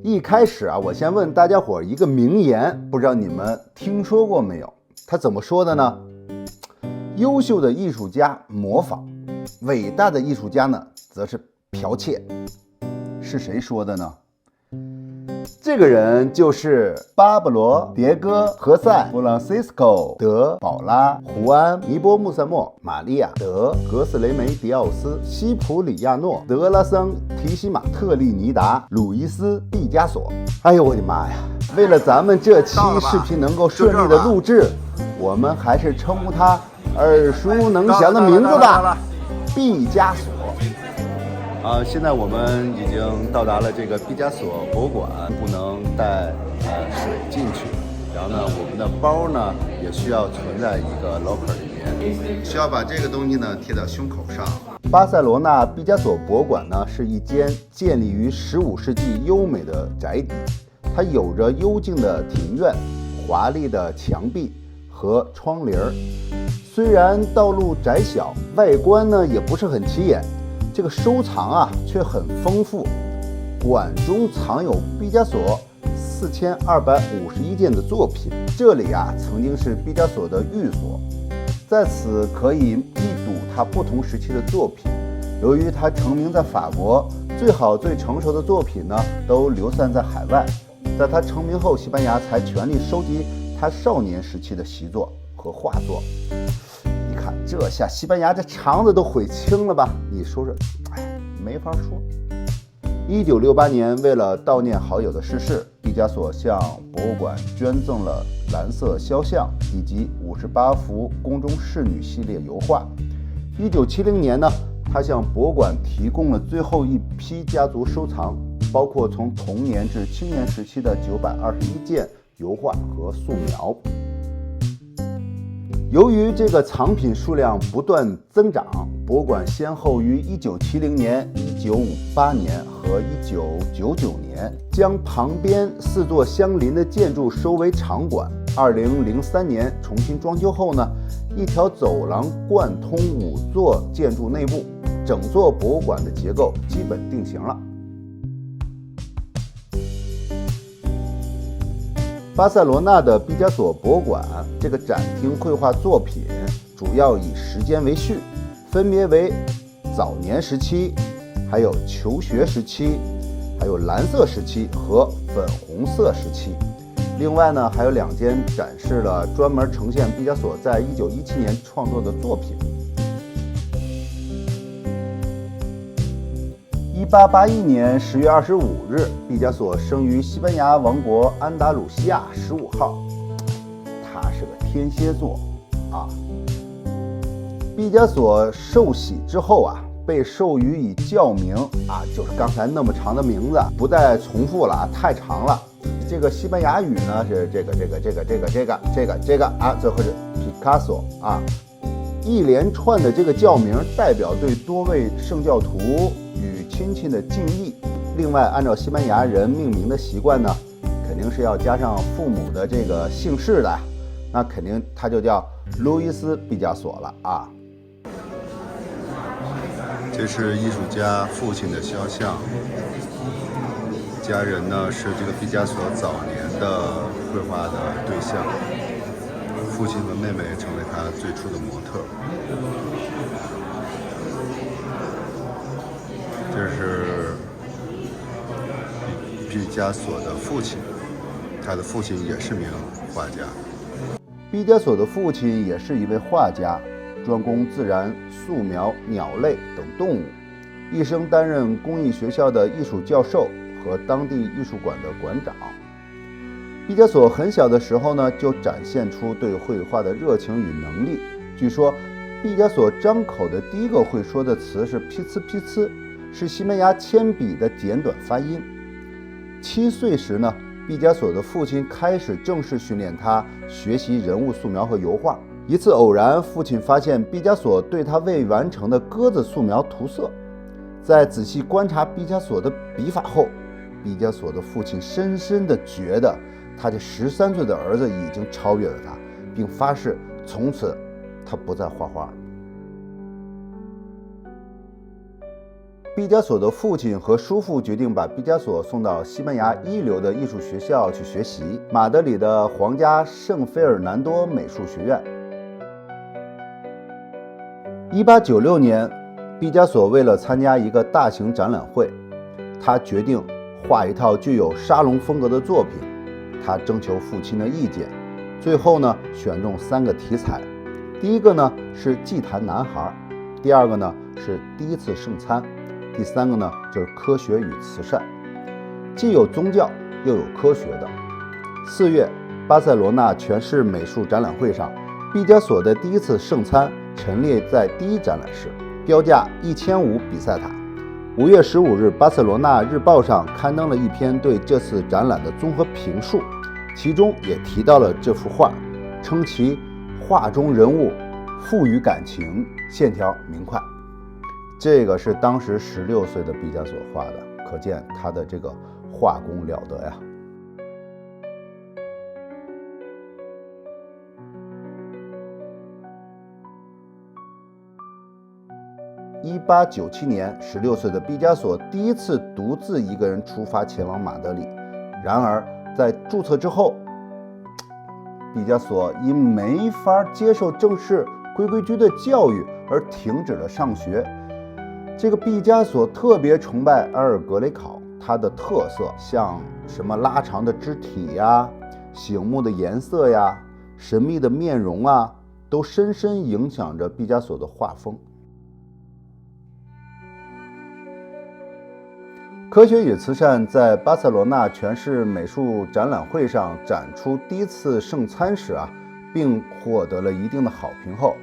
一开始啊，我先问大家伙一个名言，不知道你们听说过没有？他怎么说的呢？优秀的艺术家模仿，伟大的艺术家呢，则是剽窃。是谁说的呢？这个人就是巴勃罗·迭戈·何塞、弗朗西斯科·德·保拉、胡安·尼波穆塞莫、玛利亚·德·格斯雷梅迪奥斯、西普里亚诺·德拉桑提西马特利尼达、鲁伊斯·毕加索。哎呦我的妈呀！为了咱们这期视频能够顺利的录制，我们还是称呼他耳熟能详的名字吧，毕加索。现在我们已经到达了这个毕加索博物馆，不能带水进去。然后呢，我们的包呢也需要存在一个 locker 里面，需要把这个东西呢贴到胸口上。巴塞罗那毕加索博物馆呢是一间建立于15世纪优美的宅邸，它有着幽静的庭院、华丽的墙壁和窗帘。虽然道路窄小，外观呢也不是很起眼。这个收藏啊却很丰富，馆中藏有毕加索4251件的作品。这里啊曾经是毕加索的寓所，在此可以一睹他不同时期的作品。由于他成名在法国，最好最成熟的作品呢都流散在海外。在他成名后，西班牙才全力收集他少年时期的习作和画作。这下西班牙这肠子都悔青了吧？你说说，没法说。1968年，为了悼念好友的逝世，毕加索向博物馆捐赠了蓝色肖像以及58幅宫中侍女系列油画。1970年呢，他向博物馆提供了最后一批家族收藏，包括从童年至青年时期的921件油画和素描。由于这个藏品数量不断增长，博物馆先后于1970年、1958年和1999年将旁边4座相邻的建筑收为场馆。2003年重新装修后呢，一条走廊贯通5座建筑内部，整座博物馆的结构基本定型了。巴塞罗那的毕加索博物馆这个展厅绘画作品主要以时间为序，分别为早年时期、还有求学时期、还有蓝色时期和粉红色时期。另外呢，还有2间展示了专门呈现毕加索在1917年创作的作品。1881年10月25日，毕加索生于西班牙王国安达鲁西亚15号，他是个天蝎座啊。毕加索受洗之后啊，被授予以教名啊，就是刚才那么长的名字，不再重复了，太长了。这个西班牙语呢是这个啊，最后是 Picasso 啊。一连串的这个教名代表对多位圣教徒与亲戚的敬意。另外，按照西班牙人命名的习惯呢，肯定是要加上父母的这个姓氏的，那肯定他就叫路易斯·毕加索了啊。这是艺术家父亲的肖像，家人呢是这个毕加索早年的绘画的对象。父亲和妹妹成为他最初的模特。这是毕加索的父亲，他的父亲也是名画家。毕加索的父亲也是一位画家，专攻自然、素描、鸟类等动物，一生担任公益学校的艺术教授和当地艺术馆的馆长。毕加索很小的时候呢，就展现出对绘画的热情与能力。据说，毕加索张口的第一个会说的词是批呲批呲，是西班牙铅笔的简短发音。7岁时呢，毕加索的父亲开始正式训练他学习人物素描和油画。一次偶然，父亲发现毕加索对他未完成的鸽子素描涂色。在仔细观察毕加索的笔法后，毕加索的父亲深深地觉得他这13岁的儿子已经超越了他，并发誓从此他不再画画了。毕加索的父亲和叔父决定把毕加索送到西班牙一流的艺术学校去学习，马德里的皇家圣费尔南多美术学院。1896年，毕加索为了参加一个大型展览会，他决定画一套具有沙龙风格的作品。他征求父亲的意见，最后呢选中3个题材。第一个呢是祭坛男孩，第二个呢是第一次圣餐，第3个呢就是科学与慈善，既有宗教又有科学的。4月，巴塞罗那全市美术展览会上，毕加索的第一次圣餐陈列在第一展览室，标价1500比塞塔。5月15日，巴塞罗那日报上刊登了一篇对这次展览的综合评述，其中也提到了这幅画，称其画中人物富于感情，线条明快。这个是当时16岁的毕加索画的，可见他的这个画工了得呀。1897年，16岁的毕加索第一次独自一个人出发前往马德里。然而，在注册之后，毕加索因没法接受正式规矩的教育而停止了上学。这个毕加索特别崇拜埃尔格雷考，他的特色像什么拉长的肢体呀、醒目的颜色呀、神秘的面容啊，都深深影响着毕加索的画风。科学与慈善在巴塞罗那全市美术展览会上展出第一次圣餐时并获得了一定的好评后，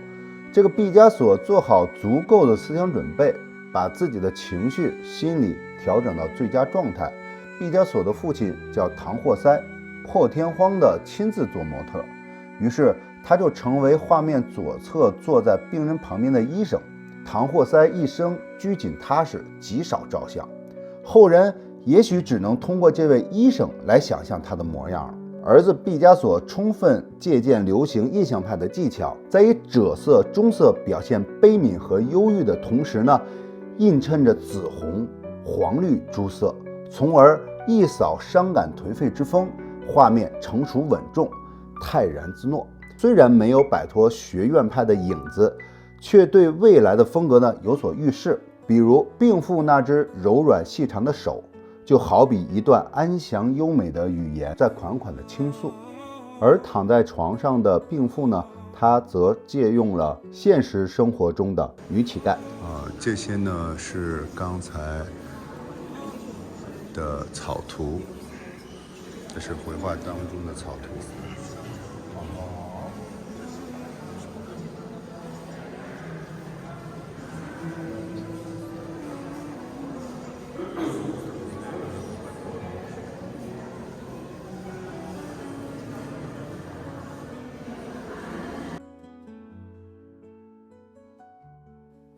这个毕加索做好足够的思想准备，把自己的情绪、心理调整到最佳状态。毕加索的父亲叫唐霍塞，破天荒地亲自做模特，于是他就成为画面左侧坐在病人旁边的医生。唐霍塞一生拘谨踏实，极少照相。后人也许只能通过这位医生来想象他的模样。儿子毕加索充分借鉴流行印象派的技巧，在以赭色、棕色表现悲悯和忧郁的同时呢，映衬着紫红、黄绿诸色，从而一扫伤感颓废之风，画面成熟稳重，泰然自若。虽然没有摆脱学院派的影子，却对未来的风格呢有所预示。比如病妇那只柔软细长的手，就好比一段安详优美的语言在款款的倾诉。而躺在床上的病妇呢，她则借用了现实生活中的女乞丐。这些呢是刚才的草图，这是绘画当中的草图。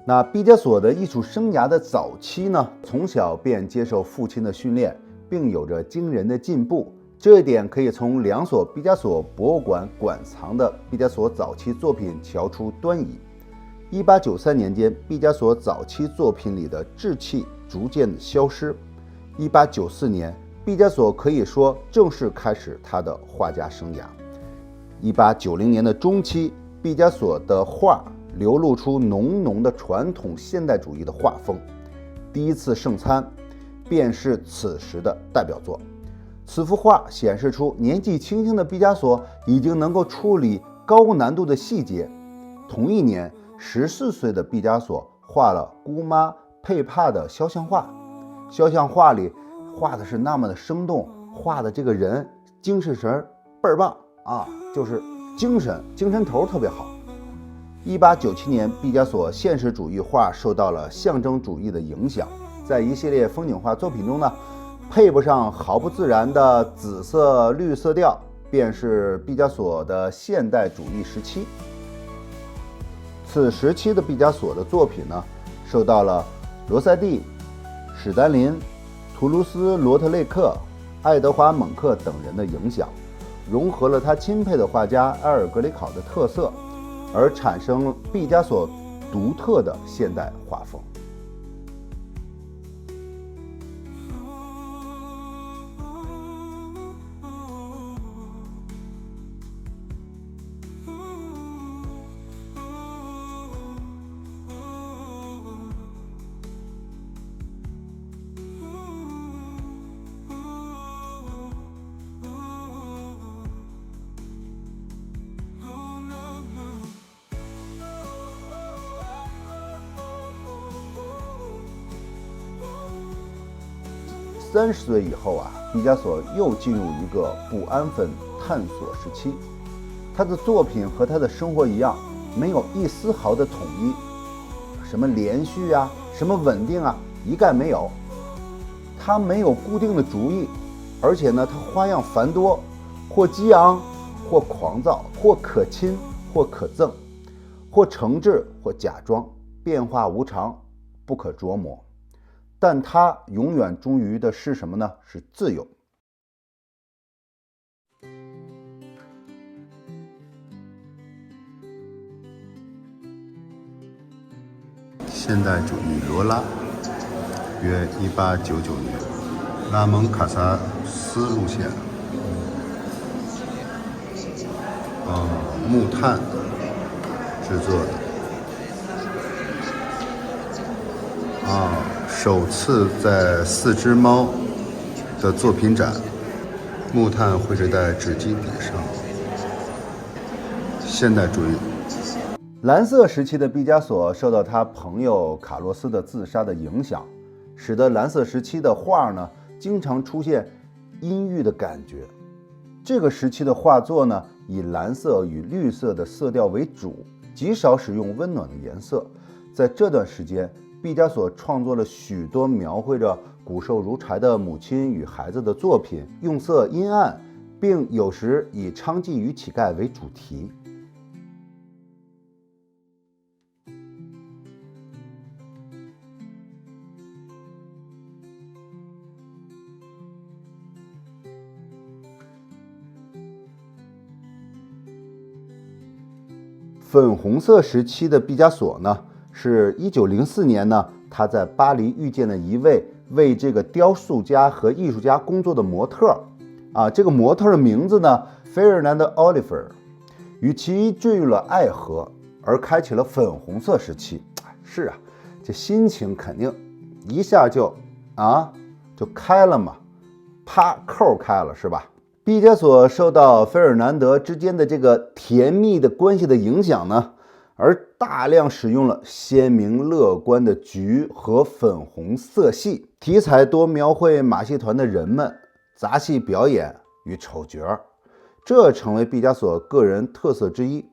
那毕加索的艺术生涯的早期呢，从小便接受父亲的训练，并有着惊人的进步。这一点可以从2所毕加索博物馆馆藏的毕加索早期作品瞧出端倪。1893年间，毕加索早期作品里的稚气逐渐消失。1894年，毕加索可以说正式开始他的画家生涯。1890年的中期，毕加索的画流露出浓浓的传统现代主义的画风，第一次圣餐便是此时的代表作。此幅画显示出年纪轻轻的毕加索已经能够处理高难度的细节。同一年，14岁的毕加索画了姑妈佩帕的肖像画，肖像画里画的是那么的生动，画的这个人精神神倍儿棒啊，就是精神头特别好。1897年，毕加索现实主义画受到了象征主义的影响，在一系列风景画作品中呢，配不上毫不自然的紫色、绿色调，便是毕加索的现代主义时期。此时期的毕加索的作品呢，受到了罗塞蒂、史丹林、图卢斯罗特雷克、爱德华蒙克等人的影响，融合了他钦佩的画家埃尔格雷考的特色，而产生毕加索独特的现代画风。30岁以后啊，毕加索又进入一个不安分探索时期。他的作品和他的生活一样，没有一丝毫的统一，什么连续啊，什么稳定啊，一概没有。他没有固定的主意，而且呢，他花样繁多，或激昂，或狂躁，或可亲，或可憎，或诚挚，或假装，变化无常，不可琢磨。但他永远忠于的是什么呢？是自由。现代主义罗拉，约1899年，拉蒙卡萨斯路线，木炭制作的，首次在4只猫的作品展，木炭绘制在纸基底上。现代主义。蓝色时期的毕加索受到他朋友卡洛斯的自杀的影响，使得蓝色时期的画呢，经常出现阴郁的感觉。这个时期的画作呢，以蓝色与绿色的色调为主，极少使用温暖的颜色。在这段时间，毕加索创作了许多描绘着骨瘦如柴的母亲与孩子的作品，用色阴暗，并有时以娼妓与乞丐为主题。粉红色时期的毕加索呢，是1904年呢，他在巴黎遇见了一位为这个雕塑家和艺术家工作的模特，这个模特的名字呢，Fernand Olivier，与其坠入了爱河，而开启了粉红色时期。是啊，这心情肯定一下就开了嘛，啪扣开了是吧？毕加索受到费尔南德之间的这个甜蜜的关系的影响呢，而大量使用了鲜明乐观的橘和粉红色系，题材多描绘马戏团的人们、杂戏表演与丑角，这成为毕加索个人特色之一。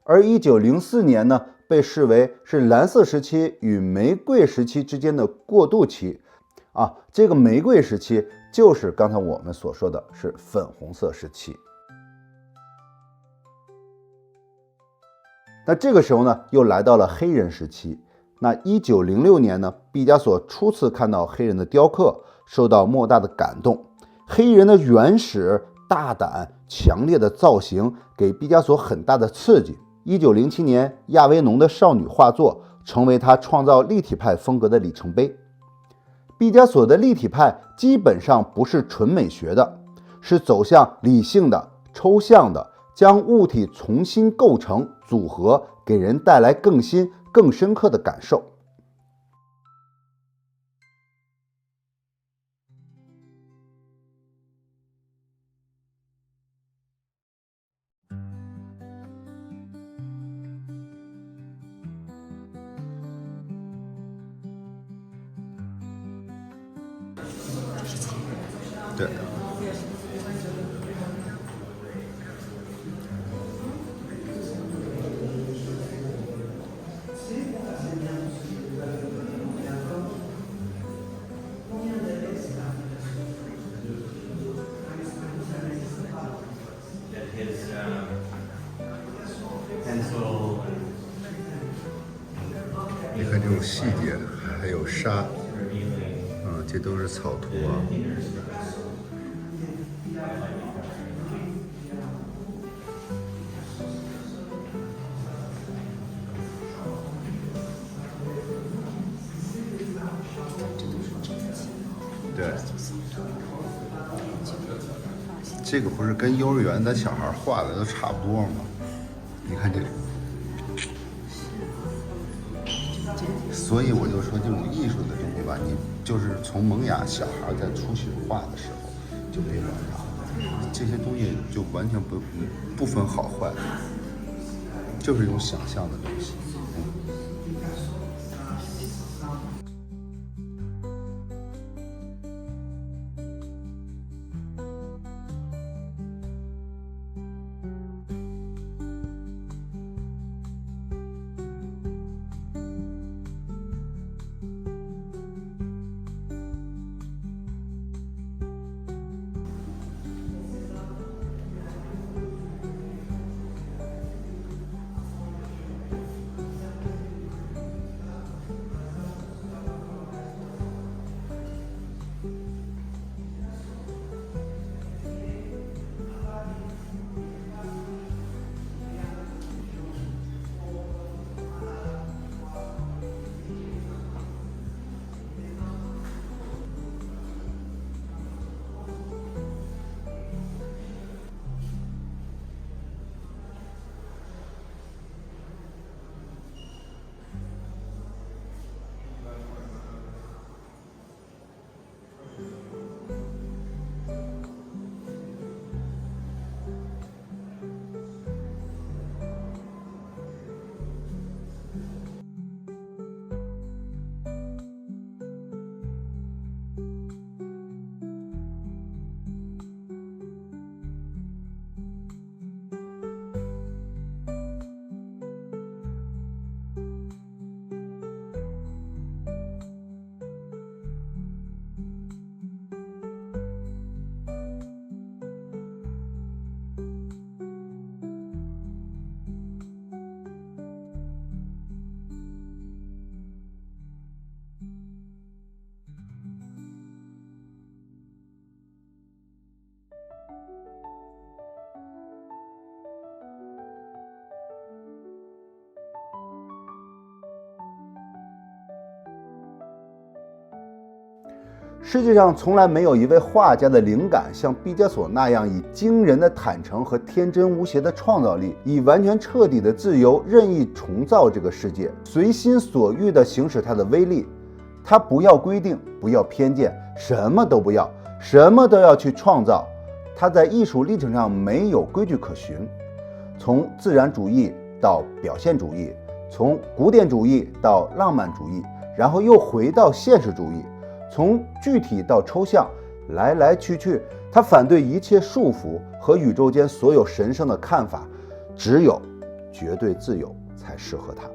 而1904年呢，被视为是蓝色时期与玫瑰时期之间的过渡期。这个玫瑰时期就是刚才我们所说的是粉红色时期。那这个时候呢，又来到了黑人时期。那1906年呢，毕加索初次看到黑人的雕刻，受到莫大的感动。黑人的原始、大胆、强烈的造型给毕加索很大的刺激。1907年，亚维农的少女画作成为他创造立体派风格的里程碑。毕加索的立体派基本上不是纯美学的，是走向理性的、抽象的，将物体重新构成、组合，给人带来更新、更深刻的感受。对，你看这种细节，还有沙，这都是草图啊。对，这个不是跟幼儿园的小孩画的都差不多吗？你看这个，所以我就说这种艺术的东西吧，你就是从萌芽小孩在初学画的时候就别管它，这些东西就完全不分好坏，就是一种想象的东西。世界上从来没有一位画家的灵感像毕加索那样以惊人的坦诚和天真无邪的创造力，以完全彻底的自由任意重造这个世界，随心所欲地行使他的威力。他不要规定，不要偏见，什么都不要，什么都要去创造。他在艺术历程上没有规矩可循，从自然主义到表现主义，从古典主义到浪漫主义，然后又回到现实主义，从具体到抽象，来来去去。他反对一切束缚和宇宙间所有神圣的看法，只有绝对自由才适合他。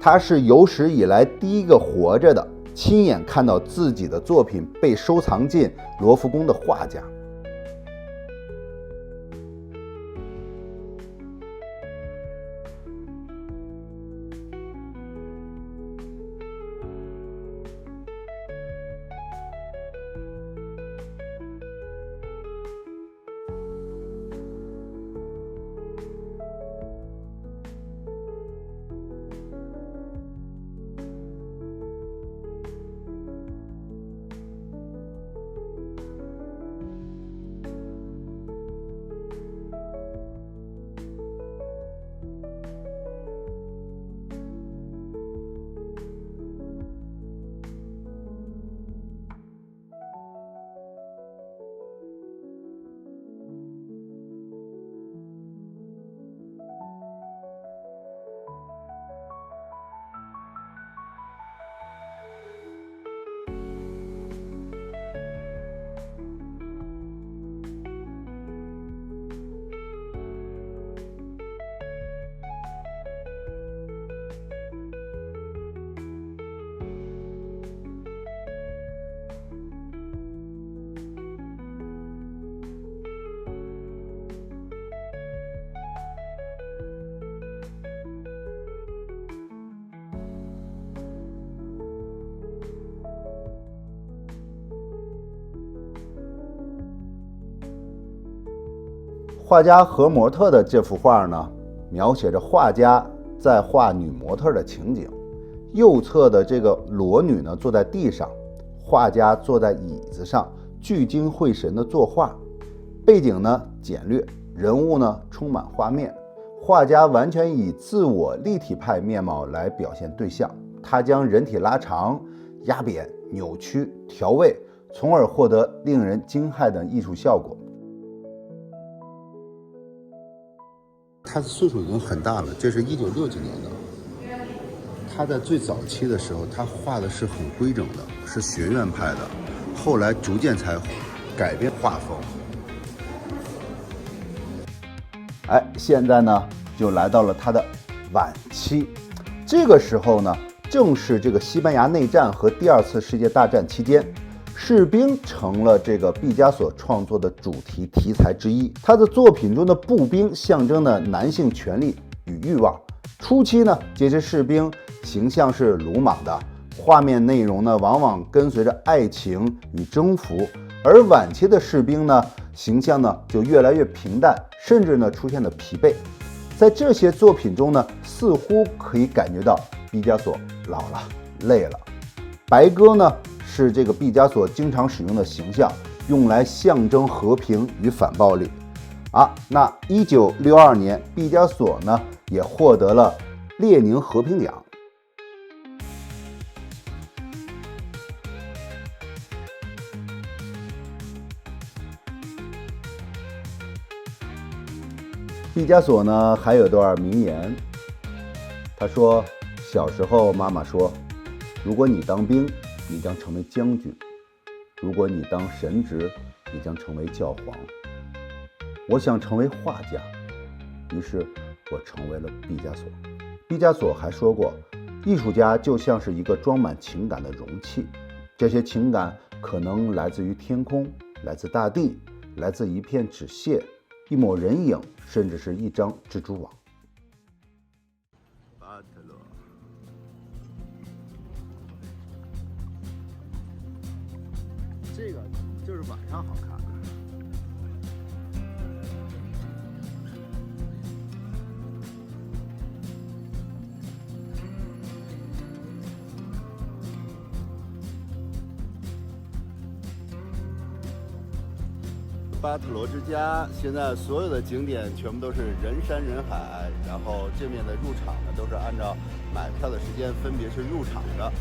他是有史以来第一个活着的，亲眼看到自己的作品被收藏进罗浮宫的画家。画家何模特的这幅画呢，描写着画家在画女模特的情景。右侧的这个裸女呢，坐在地上，画家坐在椅子上，聚精会神的作画。背景呢简略，人物呢充满画面。画家完全以自我立体派面貌来表现对象，他将人体拉长、压扁、扭曲、调位，从而获得令人惊骇的艺术效果。他的岁数已经很大了，这是1960几年的。他在最早期的时候，他画的是很规整的，是学院派的，后来逐渐才改变画风。现在呢就来到了他的晚期。这个时候呢，正是这个西班牙内战和第2次世界大战期间，士兵成了这个毕加索创作的主题题材之一。他的作品中的步兵象征了男性权利与欲望。初期呢，这些士兵形象是鲁莽的，画面内容呢往往跟随着爱情与征服，而晚期的士兵呢形象呢就越来越平淡，甚至呢出现了疲惫。在这些作品中呢，似乎可以感觉到毕加索老了、累了。白鸽呢是这个毕加索经常使用的形象，用来象征和平与反暴力。那1962年，毕加索呢也获得了列宁和平奖。毕加索呢还有段名言，他说：小时候妈妈说，如果你当兵，你将成为将军；如果你当神职，你将成为教皇。我想成为画家，于是我成为了毕加索。毕加索还说过，艺术家就像是一个装满情感的容器，这些情感可能来自于天空，来自大地，来自一片纸屑，一抹人影，甚至是一张蜘蛛网。巴特罗，这个就是晚上好看。巴特罗之家现在所有的景点全部都是人山人海，然后这面的入场呢都是按照买票的时间分别是入场的。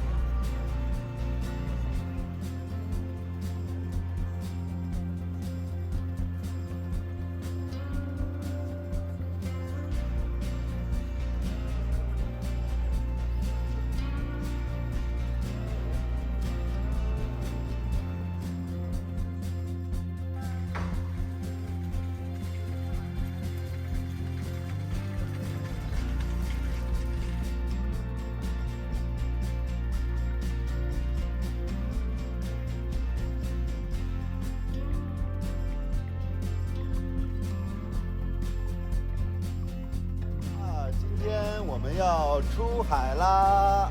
我们要出海啦！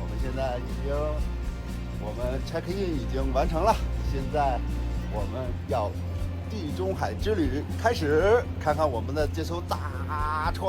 我们现在我们 check in 已经完成了，现在我们要地中海之旅开始，看看我们的这艘大船。